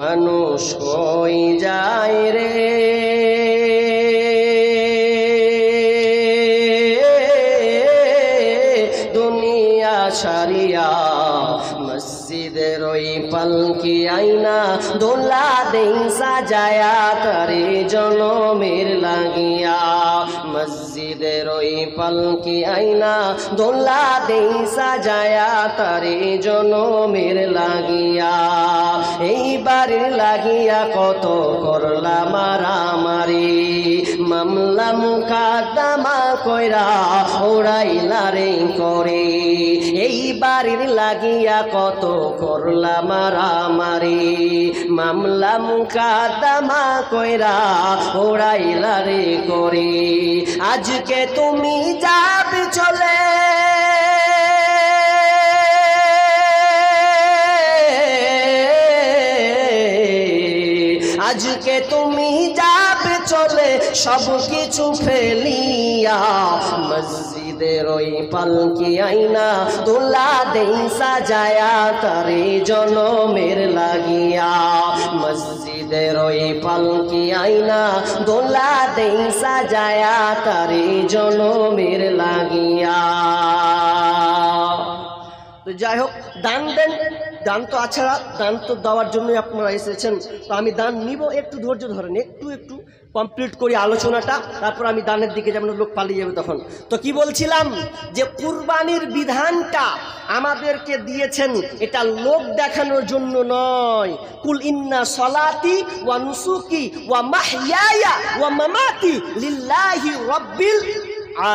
মানুষ কই যায় রে দুনিয়া ছাড়িয়া, মসজিদের ওই পালকি আইনা দোলা দেই সাজায়া তারে জনমের লাগিয়া। মসজিদের ওই পালকি আইনা দোলা দেই সাজায়া তারে জনমের লাগিয়া। এই বাড়ির লাগিয়া কত করলা মারামারি, মামলা মুকাদ্দমা কইরা ওড়াইলা রে করে। এই বাড়ির লাগিয়া কত করলা মারামারি, মামলা মুকাদ্দমা কইরা ওড়াইলা রে করে। আজকে তুমি যাবে চলে, আজকে তুমি যাবে চলে সব কিছু ফেলিয়া। মসজিদের ওই পালকি আইনা দোলা দেই সাজায়া তারে জনমের লাগিয়া। মসজিদের ওই পালকি আইনা দোলা দেই সাজায়া তারে জনমের লাগিয়া। তো যাই হোক, দান দেন, দান তো আছাড়া, দান তো দেওয়ার জন্যই আপনারা এসেছেন। তো আমি দান নিব, একটু ধৈর্য ধরেন, একটু কমপ্লিট করি আলোচনাটা, তারপর আমি দানের দিকে যেমন লোক পালিয়ে যাবে তখন। তো কি বলছিলাম যে কুরবানির বিধানটা আমাদেরকে দিয়েছেন এটা লোক দেখানোর জন্য নয়। কুল ইন্না সলাতি ওয়া নুসুকি ওয়া মাহইয়ায়া ওয়া মামাতি লিল্লাহি রাব্বিল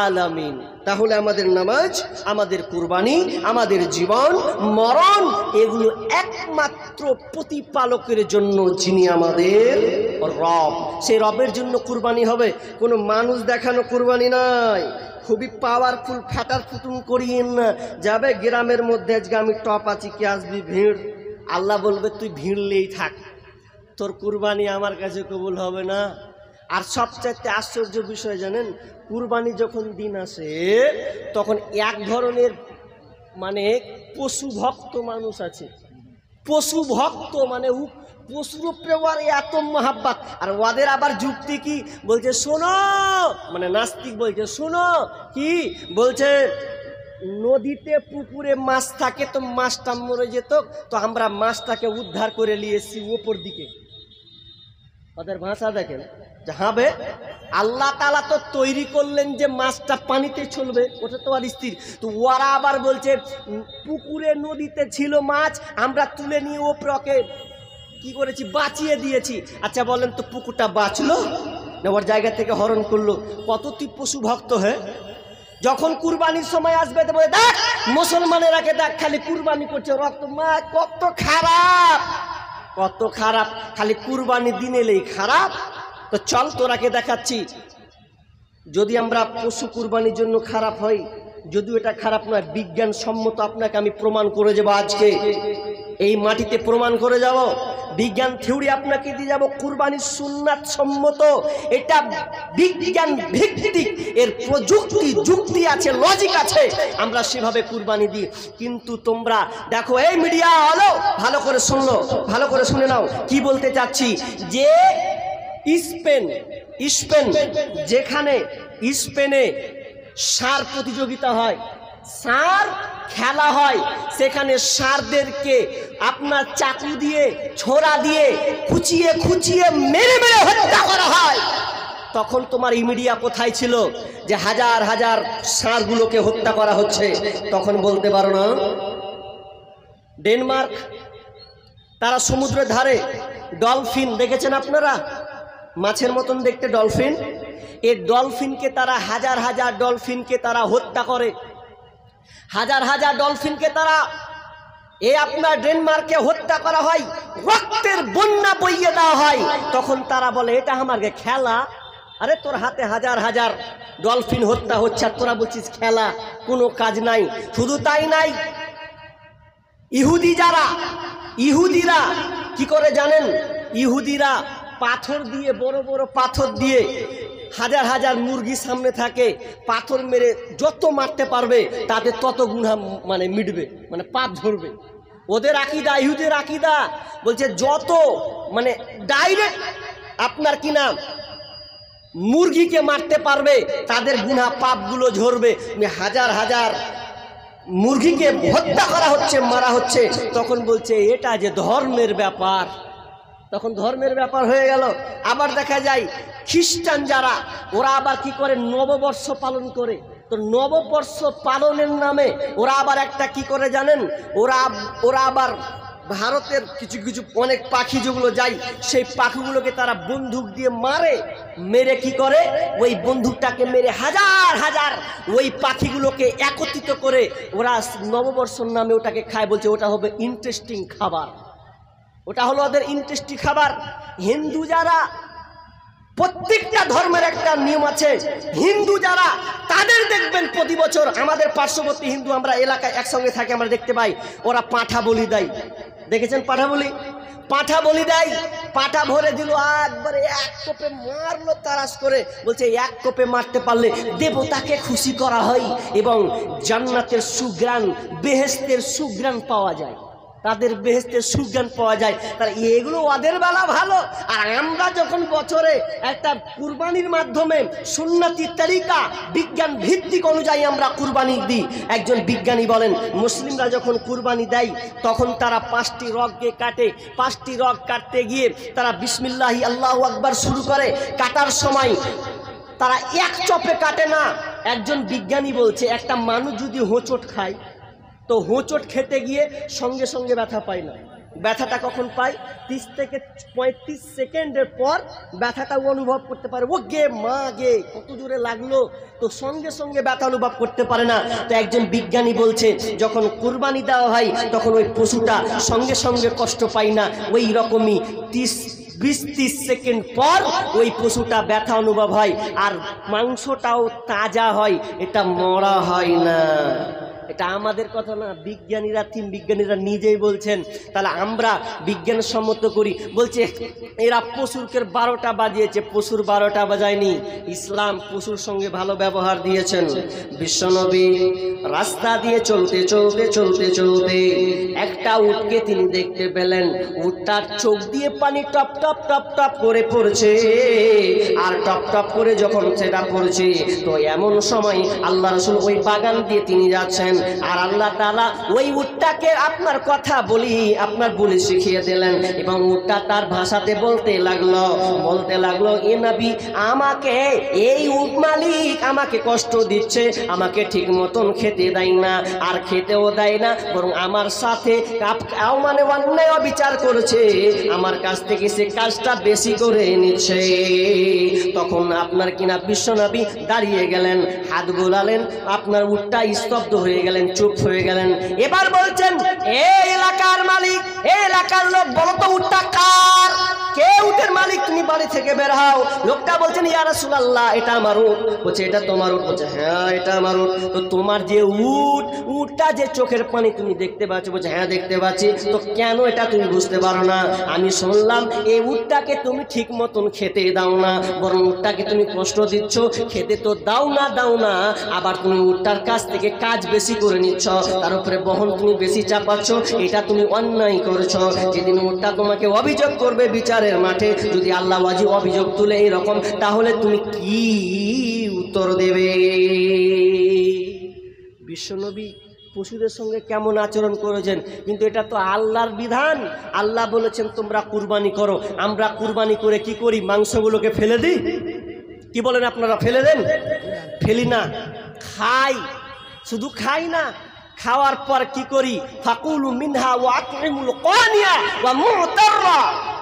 আলামিন। তাহলে আমাদের নামাজ, আমাদের কুরবানি, আমাদের জীবন মরণ এগুলো একমাত্র প্রতিপালকের জন্য, যিনি আমাদের রব। সেই রবের জন্য কুরবানি হবে, কোনো মানুষ দেখানো কুরবানি নয়। খুবই পাওয়ারফুল ফ্যাটার ফুটুন করিয়েন না, যাবে গ্রামের মধ্যে আজকে আমি টপ আছি, কি আসবি ভিড়, আল্লাহ বলবে তুই ভিড়লেই থাক, তোর কুরবানি আমার কাছে কবুল হবে না। আর সবচাইতে আশ্চর্য বিষয় জানেন, কুরবানি যখন দিন আসে তখন এক ধরনের মানে পশু ভক্ত মানুষ আছে। পশু ভক্ত মানে পশুর উপরে ওর এত মহাব্বত, আর ওদের আবার যুক্তি কি বলছে, শোনো, মানে নাস্তিক বলছে, শোনো কি বলছে, নদীতে পুকুরে মাছ থাকে তো মাছটা মরে যেত, তো আমরা মাছটাকে উদ্ধার করে নিয়ে এসেছি ওপর দিকে। ওদের ভাষা দেখেন, যাবে আল্লাহ তাআলা তো তৈরি করলেন যে মাছটা পানিতে চলবে, ওটা তো আর স্থির। তো ওরা আবার বলছে পুকুরে নদীতে ছিল মাছ, আমরা তুলে নিয়ে ওপরকে কি করেছি, বাঁচিয়ে দিয়েছি। আচ্ছা বলেন তো পুকুরটা বাঁচলো না ওর জায়গা থেকে হরণ করলো? কত তুই পশু ভক্ত হ্যাঁ? যখন কুরবানির সময় আসবে তো বলে, দেখ মুসলমানেরাকে দেখ খালি কুরবানি করছে, রক্ত মা কত খারাপ, কত খারাপ, খালি কুরবানি দিন এলেই খারাপ। তো চল তোরাকে দেখাচ্ছি, যদি আমরা পশু কুরবানির জন্য খারাপ হই, যদিও এটা খারাপ নয়, বিজ্ঞান সম্মত আপনাকে আমি প্রমাণ করে যাব, আজকে এই মাটিতে প্রমাণ করে যাব, বিজ্ঞান থিওরি আপনাকে দিয়ে যাব, কুরবানির সুন্নাত সম্মত, এটা বিজ্ঞান ভিত্তিক, এর প্রযুক্তি যুক্তি আছে, লজিক আছে, আমরা সেভাবে কুরবানি দিই। কিন্তু তোমরা দেখো, এই মিডিয়া হলো, ভালো করে শুনলো, ভালো করে শুনে নাও কি বলতে চাচ্ছি, যে স্পেন যেখানে স্পেনে সার প্রতিযোগিতা হয়, সার খেলা হয়, সেখানে সারদেরকে আপনার চাকু দিয়ে, ছোরা দিয়ে খুঁচিয়ে খুঁচিয়ে মেরে মেরে হত্যা করা হয়। তখন তোমার মিডিয়া কোথায় ছিল যে হাজার হাজার ষাঁড়গুলোকে হত্যা করা হচ্ছে? তখন বলতে পারো না? ডেনমার্ক, তারা সমুদ্রের ধারে ডলফিন দেখেছেন আপনারা? মাছের মতন দেখতে ডলফিন, এই ডলফিনকে তারা হাজার হাজার ডলফিনকে তারা হত্যা করে, হাজার হাজার ডলফিনকে তারা আপনার ডেনমার্কে হত্যা করা হয়, রক্তের বন্যা বইয়ে দেওয়া হয়। তখন তারা বলে এটা আমাকে খেলা, আরে তোর হাতে হাজার হাজার ডলফিন হত্যা হচ্ছে আর তোরা বলছিস খেলা, কোনো কাজ নাই। শুধু তাই নাই, ইহুদিরা কি করে জানেন? ইহুদিরা পাথর দিয়ে, বড় বড় পাথর দিয়ে, হাজার হাজার মুরগি সামনে থাকে, পাথর মেরে যত মারতে পারবে তাতে তত গুনাহ মানে মিটবে, মানে পাপ ধরবে। ওদের আকিদা, ইহুদের আকিদা বলছে যত মানে ডাইরেক্ট আপনার কি নাম মুরগিকে মারতে পারবে তাদের গুনাহ পাপগুলো ঝরবে। হাজার হাজার মুরগিকে হত্যা করা হচ্ছে, মারা হচ্ছে, তখন বলছে এটা যে ধর্মের ব্যাপার, তখন ধর্মের ব্যাপার হয়ে গেল। আবার দেখা যায় খ্রিস্টান যারা, ওরা আবার কি করে, নববর্ষ পালন করে। তো নববর্ষ পালনের নামে ওরা আবার একটা কি করে জানেন, ওরা আবার ভারতের কিছু কিছু অনেক পাখি যেগুলো যায়, সেই পাখিগুলোকে তারা বন্দুক দিয়ে মারে, মেরে কি করে, ওই বন্দুকটাকে মেরে হাজার হাজার ওই পাখিগুলোকে একত্রিত করে ওরা নববর্ষর নামে ওটাকে খায়, বলছে ওটা হবে ইন্টারেস্টিং খাবার, ওটা হলো ওদের ইন্টারেস্টিং খাবার। হিন্দু যারা, প্রত্যেকটা ধর্মের একটা নিয়ম আছে, হিন্দু যারা তাদের দেখবেন প্রতি বছর আমাদের পার্শ্ববর্তী হিন্দু, আমরা এলাকায় একসঙ্গে থাকি, আমরা দেখতে পাই ওরা পাঁঠা বলি দেয়। দেখেছেন পাঁঠা বলি? পাঁঠা বলি দেয়, পাঁঠা ভরে দিল, একবারে এক কোপে মারলো তারাস করে, বলছে এক কোপে মারতে পারলে দেবতাকে খুশি করা হয় এবং জান্নাতের সুঘ্রাণ, বেহেশতের সুঘ্রাণ পাওয়া যায়, তাদের বেহেশতের সুঘ্রাণ পাওয়া যায়। তার এগুলো ওদের বেলা ভালো। আর আমরা যখন বছরে একটা কুরবানির মাধ্যমে সুন্নতি তরিকা বিজ্ঞান ভিত্তিক অনুযায়ী আমরা কুরবানি দিই। একজন বিজ্ঞানী বলেন, মুসলিমরা যখন কুরবানি দেয় তখন তারা 5টি রগকে কাটে, 5টি রগ কাটতে গিয়ে তারা বিসমিল্লাহি আল্লাহু আকবার শুরু করে। কাটার সময় তারা এক চপে কাটে না। একজন বিজ্ঞানী বলছে একটা মানুষ যদি হোঁচট খায় তো হোঁচট খেতে গিয়ে সঙ্গে সঙ্গে ব্যথা পায় না, ব্যথাটা কখন পায়, 30 থেকে 35 সেকেন্ডের পর ব্যথাটা অনুভব করতে পারে। ও গে মা গে কত জোরে লাগলো, তো সঙ্গে সঙ্গে ব্যথা অনুভব করতে পারে না। তো একজন বিজ্ঞানী বলছে যখন কুরবানি দেওয়া হয় তখন ওই পশুটা সঙ্গে সঙ্গে কষ্ট পায় না, ওই রকমই 20-30 সেকেন্ড পর ওই পশুটা ব্যথা অনুভব হয়, আর মাংসটাও তাজা হয়, এটা মরা হয় না। এটা আমাদের কথা না, বিজ্ঞানীরা, বিজ্ঞানীরা নিজেই বলছেন। তাহলে আমরা বিজ্ঞানসম্মত করি, বলছে এরা পশুরকে 12টা বাজিয়েছে, পশুর 12টা বাজায়নি। ইসলাম পশুর সঙ্গে ভালো ব্যবহার দিয়েছেন। বিশ্বনবী রাস্তা দিয়ে চলতে চলতে চলতে চলতে একটা উটকে তিনি দেখতে পেলেন, উটটার চোখ দিয়ে পানি টপ টপ টপ টপ করে পড়ছে, আর টপ টপ করে যখন সেটা পড়ছে তো এমন সময় আল্লাহ রাসূল ওই বাগান দিয়ে তিনি যাচ্ছেন, আর আল্লাহ তাআলা ওই উটটাকে আপনার কথা বলি শিখিয়ে দিলেন, এবং উটটা তার ভাষাতে বলতে লাগলো এ নবী, আমাকে এই উট মালিক আমাকে কষ্ট দিচ্ছে, আমাকে ঠিক মতন খেতে দেয় না, আর খেতেও দেয় না, বরং আমার সাথে মানে অন্যায় অবিচার করেছে, আমার কাছ থেকে সে কাজটা বেশি করে নিচ্ছে। তখন আপনার কিনা বিশ্বনবী দাঁড়িয়ে গেলেন, হাত গোলালেন, আপনার উটটা স্তব্ধ হয়ে গেলেন, চুপ হয়ে গেলেন। এবার বলছেন, এই এলাকার মালিক, এই এলাকার লোক, বলো তো উটটা কার? কে উটের মালিক? তুমি বাড়ি থেকে বের হও। লোকটা বলছেন, ইয়া রাসূলুল্লাহ, এটা আমার উট। বলছে, এটা তোমার উট? বলছে, হ্যাঁ এটা আমার উট। তো তোমার যে উটটা যে চোখের পানি তুমি দেখতে পাচ্ছ? বলছে, হ্যাঁ দেখতে পাচ্ছি। তো কেন এটা তুমি বুঝতে পারো না? আমি শুনলাম এই উটটাকে তুমি ঠিক মতন খেতে দাও না, বরং উটটাকে তুমি কষ্ট দিচ্ছ। খেতে তো দাও না, আবার তুমি উটটার কাছ থেকে কাজ বেশি করে নিচ্ছ, তার উপরে বহন তুমি বেশি চাপাচ্ছ, এটা তুমি অন্যায় করছো। যেদিন উটটা তোমাকে অভিযোগ করবে বিচারের মাঠে, যদি আল্লাহ ওয়াজিব অভিযোগ তুলে এইরকম, তাহলে তুমি কি উত্তর দেবে? বিশ্বনবী পশুদের সঙ্গে কেমন আচরণ করেছেন, কিন্তু এটা তো আল্লাহর বিধান। আল্লাহ বলেছেন তোমরা কুরবানি করো, আমরা কুরবানি করে কি করি? মাংসগুলোকে ফেলে দিই। কি বলেন আপনারা? ফেলে দেন? ফেলি না, খাই। শুধু খাই না, খাওয়ার পর কি করি? ফাকুলু মিনহা ওয়া আতইমুল কানিয়া ওয়া মুতাররা,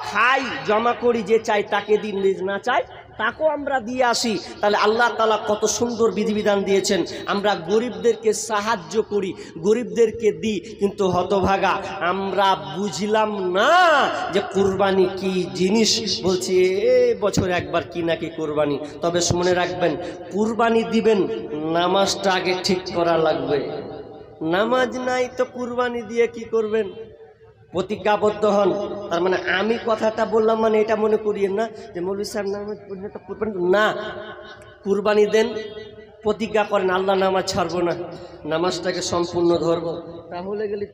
খাই, জমা করি, যে চাই তাকে দিন, না চাই তাকেও আমরা দিয়ে আসি। তাহলে আল্লাহ তাআলা কত সুন্দর বিধিবিধান দিয়েছেন। আমরা গরিবদেরকে সাহায্য করি, গরিবদেরকে দিই, কিন্তু হতভাগা আমরা বুঝলাম না যে কুরবানি কি জিনিস। বলছি বছরে একবার কি নাকি কুরবানি। তবে শুনে রাখবেন, কুরবানি দিবেন, নামাজটা আগে ঠিক করা লাগবে। নামাজ নাই তো কুরবানি দিয়ে কি করবেন? প্রতিজ্ঞাবদ্ধ হন। তার মানে আমি কথাটা বললাম মানে এটা মনে করিয়েন না যে মৌলভী সাহেব নামাজ পড়লে তো কুরবানি না। কুরবানি দেন, প্রতিজ্ঞা করেন আল্লাহ নামাজ ছাড়বো না, নামাজটাকে সম্পূর্ণ ধরবো, তাহলে গেলে